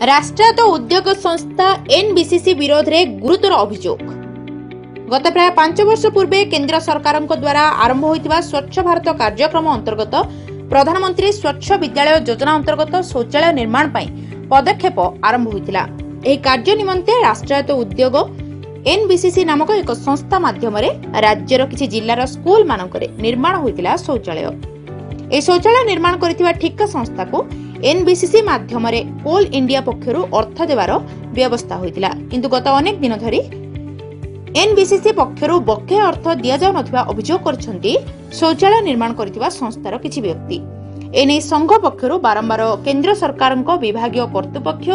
राष्ट्रायत्त उद्योग संस्था एनबीसीसी विरोध में गुरुतर अभियोग। गत प्राय 5 वर्ष पूर्वे केंद्र सरकार द्वारा आरंभ होइतिबा स्वच्छ भारत कार्यक्रम अंतर्गत प्रधानमंत्री स्वच्छ विद्यालय योजना अंतर्गत शौचालय निर्माण पर पदक्षेप आरंभ होइतिला। एही कार्य निमंते राष्ट्रायत्त उद्योग एनबीसीसी नामक एक संस्था माध्यम राज्यर किछि जिल्लार स्कूल मानकरे निर्माण होइतिला शौचालय। ए शौचालय निर्माण करथिबा ठिका संस्था को एनबीसीसी माध्यम कोल इंडिया पक्षरु अर्थ देवार व्यवस्था होइतिला, किंतु गत अनेक दिन धरी एनबीसीसी पक्षरु बकेया अर्थ दिया जाउ नथिबा अभियोग करछन्ती शौचालय निर्माण करथिबा संस्थार किछि व्यक्ति। एने संघ पक्षरु बारंबार केंद्र सरकारक विभागीय कर्तृपक्ष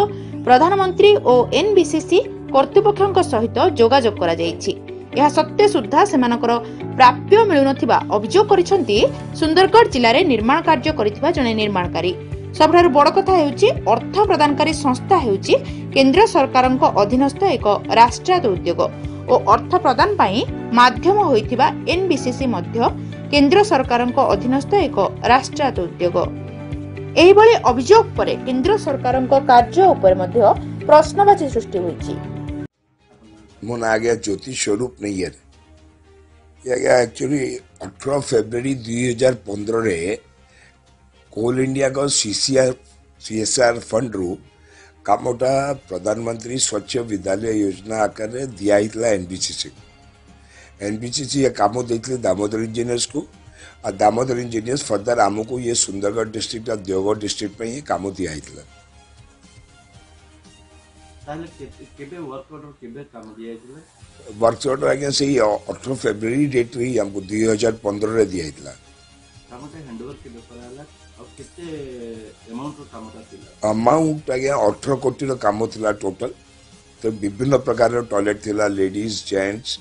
प्रधानमंत्री और एनबीसीसी कर्तृपक्षक सहित जोगाजोग करा जायछि। यह सत्य सुद्धा सेमानकर प्राप्य मिलुनथिबा अभियोग करिसन्ती सुंदरगढ़ जिल्ला रे निर्माण कार्य करिथिबा जने निर्माणकारी। सबठारु बड़ कथा हेउछि अर्थ प्रदानकारी संस्था हेउछि केंद्र सरकारक अधीनस्थ एक राष्ट्रायत्त उद्योग और अर्थ प्रदान पई माध्यम होइथिबा एनबीसीसी मध्य केंद्र सरकारक अधीनस्थ एक राष्ट्रायत्त उद्योग। एही भली अभियोग परे केंद्र सरकारक कार्य उपर मध्य प्रश्नवाची सृष्टि होइछि। मो ना गया ज्योति स्वरूप नैयर एक्चुअली 18 फरवरी 2015 रे कोल इंडिया का सीएसआर फंड रु कामटा प्रधानमंत्री स्वच्छ विद्यालय योजना आकार दिया एनबीसीसी ये काम देते दामोदर इंजीनियर्स को और दामोदर इंजीनियर्स फर्दर आमको ये सुंदरगढ़ डिस्ट्रिक्ट और देवगढ़ डिस्ट्रिक्ट में ये काम दिया वर्क ऑर्डर आज्ञा से 18 फरवरी डेट रही हमको 2015 रे दिया अमाउंट आज्ञा 18 कोटी काम थिला टोटल। तो विभिन्न प्रकार टॉयलेट थिला लेडीज जेंट्स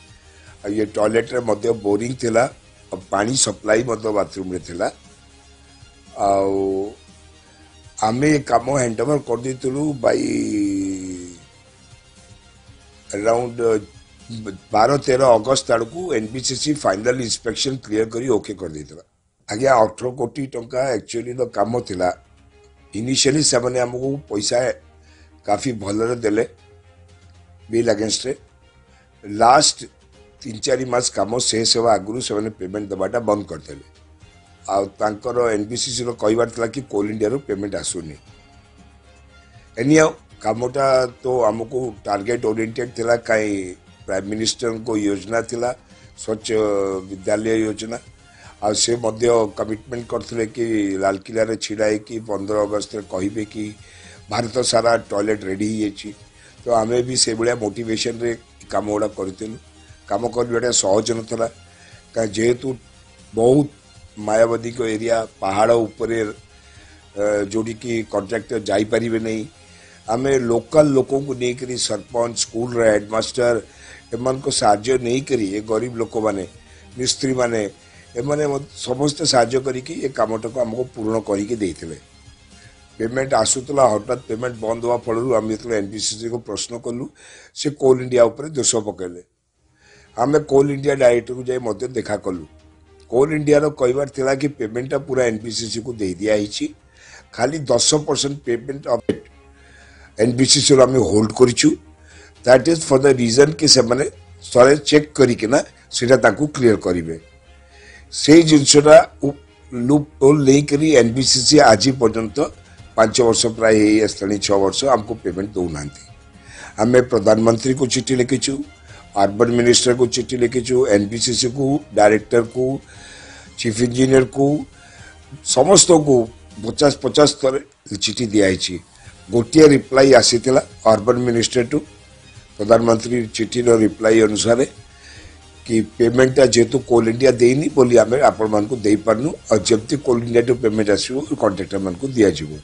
ये टॉयलेट रे मध्य बोरिंग थिला और पानी सप्लाई मध्य बाथरूम रे थिला। आमे काम हैंडओवर कर देतलु बाई अराउंड 12-13 अगस्त आड़कू एनबीसीसी फाइनल इंस्पेक्शन क्लियर करी ओके कर देतला। आगे 18 कोटी टंका एक्चुअली तो काम थिला। इनिशियली से मैंने हमको पैसा काफी भलरे देले बिल अगेंस्ट रे। लास्ट 3-4 मास काम शेष होगा आगु से पेमेंट दबाटा बंद करदेले। आंकर एनबीसीसी कहबार था कि कोल इंडिया रो पेमेंट आसुनी। एनिया कामटा तो हमको टारगेट ओरिएंटेड थिला कई प्राइम मिनिस्टर को योजना थिला स्वच्छ विद्यालय योजना आ से मध्य कमिटमेंट करथिले कि लाल किला रे छिड़ाई कि 15 अगस्त रे कहिबे कि भारत सारा टॉयलेट रेडी ही। तो आमे भी से बड़िया मोटिवेशन रे काम उड़ा करथिलु। काम करबेटा सहज नथला का जेहेतु बहुत मायावती को एरिया पहाड़ ऊपर जोड़ी की कॉन्ट्रैक्टर जाई परिबे नहीं। आमे लोकल लोकों को नहीं करी सरपंच स्कूल रे हेडमास्टर एमन को साहाय्य नहीं करी ये गरीब लोक माने मिस्त्री माने एमने समस्त साहाय्य करी कि ये कामटा को हमको पूर्ण करिके देइथिले। पेमेंट आसुतला हठात पेमेंट बंद हुआ फलरु हम जेतले एनबीसीसी को प्रश्न कलु से कोल इंडिया ऊपर दोष पकेले। आमे कोल इंडिया डायरेक्टर को जाई मध्य देखा कलु। कोल इंडिया रो कहबार थिला कि पेमेंट पूरा एनबीसीसी को दे दिया हिची, खाली 10% पेमेंट ऑफ एनबीसीसी आम होल्ड करिछु। That is for the reason कि से माने सारे चेक करिके ना सेटा ताकू क्लियर करिवे। से जिनसटा लूप होल नहीं करी एनबीसीसी आज पर्यंत 5 वर्ष प्राय आसलानी 6 वर्ष हमको पेमेंट दौनांती। आम प्रधानमंत्री को चिट्ठी लिखिछु, अर्बन मिनिस्टर को चिट्ठी लिखिछु, एनबीसीसी को डायरेक्टर को चीफ इंजीनियर को समस्त को 50-50 थर चिट्ठी दिखाई। गोटे रिप्लाई आसीथिला अर्बन मिनिस्टर टू प्रधानमंत्री चिट्ठी रिप्लाई अनुसार कि पेमेंट जेहेतु कोल इंडिया देनी बोली आम आपण मान को दे पारनु और जब कोल इंडिया टू पेमेंट आसो कॉन्ट्रैक्टर मान को दिया जिवो।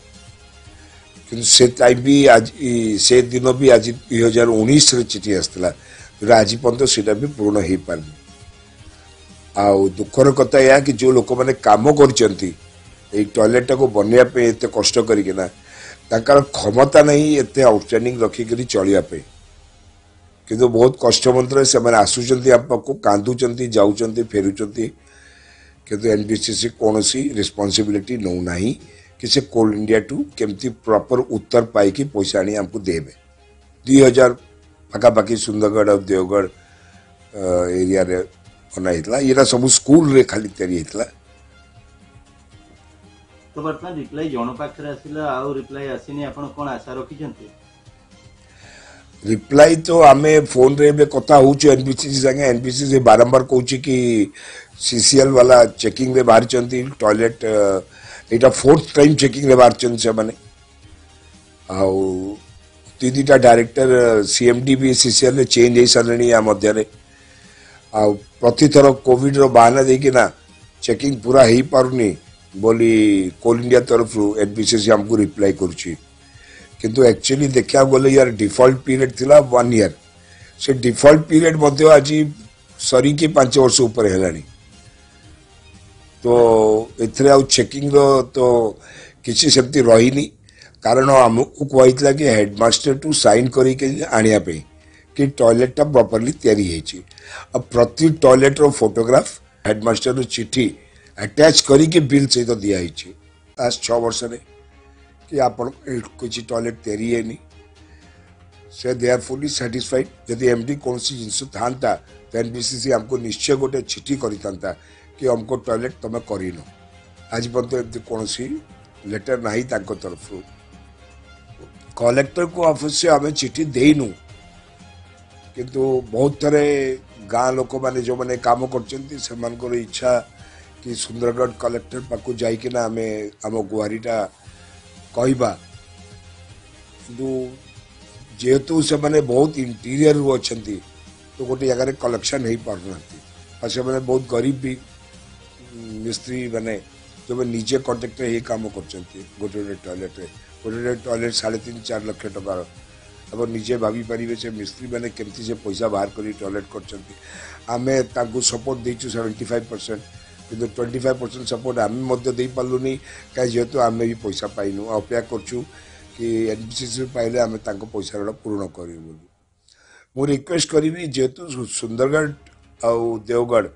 किंतु से टाइम भी आज से दिन भी आज 2019 रे चिट्ठी आसला आज पर्यंत सेटा भी पूर्ण हो पारनी। आ दुखर कथा या कि जो लोक मैंने काम करचंती ए टॉयलेट को बनया पे एते कष्ट करिके ना ताकर क्षमता नहीं एते आउटस्टैंडिंग रखिकरी चलिया पे। किंतु बहुत कष्ट मंत्र से मैंने आसुचंती आपको कांदुचंती जाउचंती फेरुचंती किंतु एनबीसीसी कौन सी रिस्पांसिबिलिटी नौ नहीं कि से कोल इंडिया टू केमती प्रॉपर उत्तर पाई कि पैसा आनी हमको देबे 2000 पाखापाखि सुंदरगढ़ और देवगढ़ एरिया रे बना हितला येरा सब स्कूल रे खाली तैयारी हितला तो बर्तमान रिप्लाई जन पाखरे आसिला आउ रिप्लाई आसीनी आपण कोन आशा रखिछन्ती रिप्लाई तो आमे फोन रे बे कथा होछु एनबीसीसी संगे एनबीसीसी बारंबार कहूची कि सीसीएल वाला चेकिंग रे बाहर चंती टॉयलेट एटा फोर्थ टाइम चेकिंग रे बाहर चंती से माने आउ तीनटा डायरेक्टर सीएमडी भी सीसीएल रे चेंज हे सरणी या मध्य रे आउ प्रति थर कोविड रो बहाना दे कि ना चेकिंग पूरा हे पारुनी बोली कोल इंडिया तरफ एनबीसीसी हमको रिप्लाई करूची किंतु एक्चुअली देखा गले यार डिफॉल्ट पीरियड थिला 1 ईयर से डिफॉल्ट पीरियड मध्य आज सरी के 5 वर्ष ऊपर हेलानी तो एथरे आउ चेकिंग रो तो किसी सेमती रहीनी कारण हमको कहला कि हेडमास्टर टू साइन करी के आनिया पे कि टॉयलेट टा प्रॉपर्ली तैयारी हेची अब प्रति टॉयलेट रो फोटोग्राफ हेडमास्टर रो चिट्ठी अटैच करी के बिल सहित दिया हेची आज 6 वर्ष रे कि आपण किसी टॉयलेट तैयारी है नहीं से दे आर फुली सैटिस्फाइड यदि एमडी कौन सी जिनस था तो एनबीसीसी हमको निश्चय गोटे चिट्ठी करता कि हमको टॉयलेट तुम कर आज पर्यंत कौन सी लेटर ना तरफ कलेक्टर को अवश्य आम चिट्ठी देनु किंतु बहुत थे गाँ लोक मैंने जो मैंने काम कर इच्छा कि सुंदरगढ़ कलेक्टर पाक जाइकिना आम आम गुहारीटा कहवा जेहेतु से माने बहुत इंटीरियर रू अच्छा तो गोटे जगह कलेक्शन हो पारना और से माने बहुत गरीब भी मिस्त्री माने जो मैं निजे कॉन्ट्रैक्टर ये काम कर गोटे टॉयलेट गोटे टॉयलेट 3.5-4 लाख टकार अब निजे भाभी पारे से मिस्त्री मैंने केमती से पैसा बाहर कर टॉयलेट कर सपोर्ट देचु 75% किंतु 25% सपोर्ट आम दे पार्लुनी कहीं जेहेतु आम भी पैसा पाइनु अपेक्षा करछु कि एनबीसीसी पाइले आम पैसा पूर्ण करूँ मु रिक्वेस्ट करी जेहेतु सुंदरगढ़ आउ देवगढ़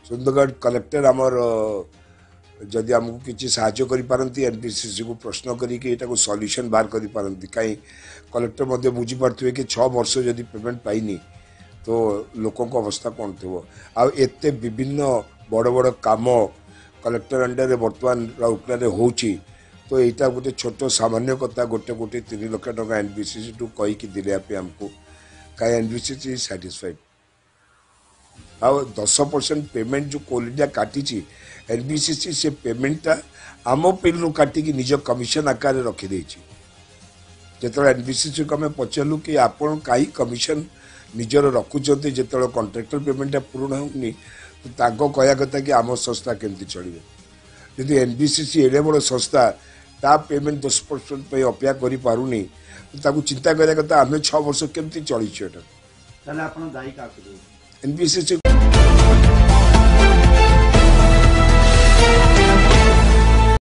सुंदरगढ़ कलेक्टर आमर जदि आमको किसी साहाय्य करी एनबीसीसी को प्रश्न करी सॉल्यूशन बाहर करी पारंती कहीं कलेक्टर मध्य बुझी पार्थे कि 6 वर्ष जदि पेमेंट पाइनी तो लोकों को अवस्था कौन थो आते विभिन्न बड़ बड़ काम कलेक्टर अंडर बर्तमान राउरकेला होची तो यहाँ गोटे छोट सामान्य कथा गोटे 3 लाख टका एनबीसीसी टू कहीकि दिले आमको कहीं एनबीसीसी सैटिस्फाइड आ 10% पेमेंट जो कोल इंडिया काटी एनबीसीसी से पेमेंटा आम पेलू काटिकी निज कमिशन आकार रखिदे जो एनबीसीसी को आम पचारू कि आपड़ कहीं कमिशन निजर रखुंट जो कॉन्ट्रैक्टर पेमेंटा पूर्ण होनी तो कहया कथा कि आम संस्था केमती चलिए यदि एनबीसीसी एडे बड़ संस्था ता पेमेंट 10% अपेक्षा करी पारुनी तो चिंता करा कथा आम 6 वर्ष केमती चली एनबीसीसी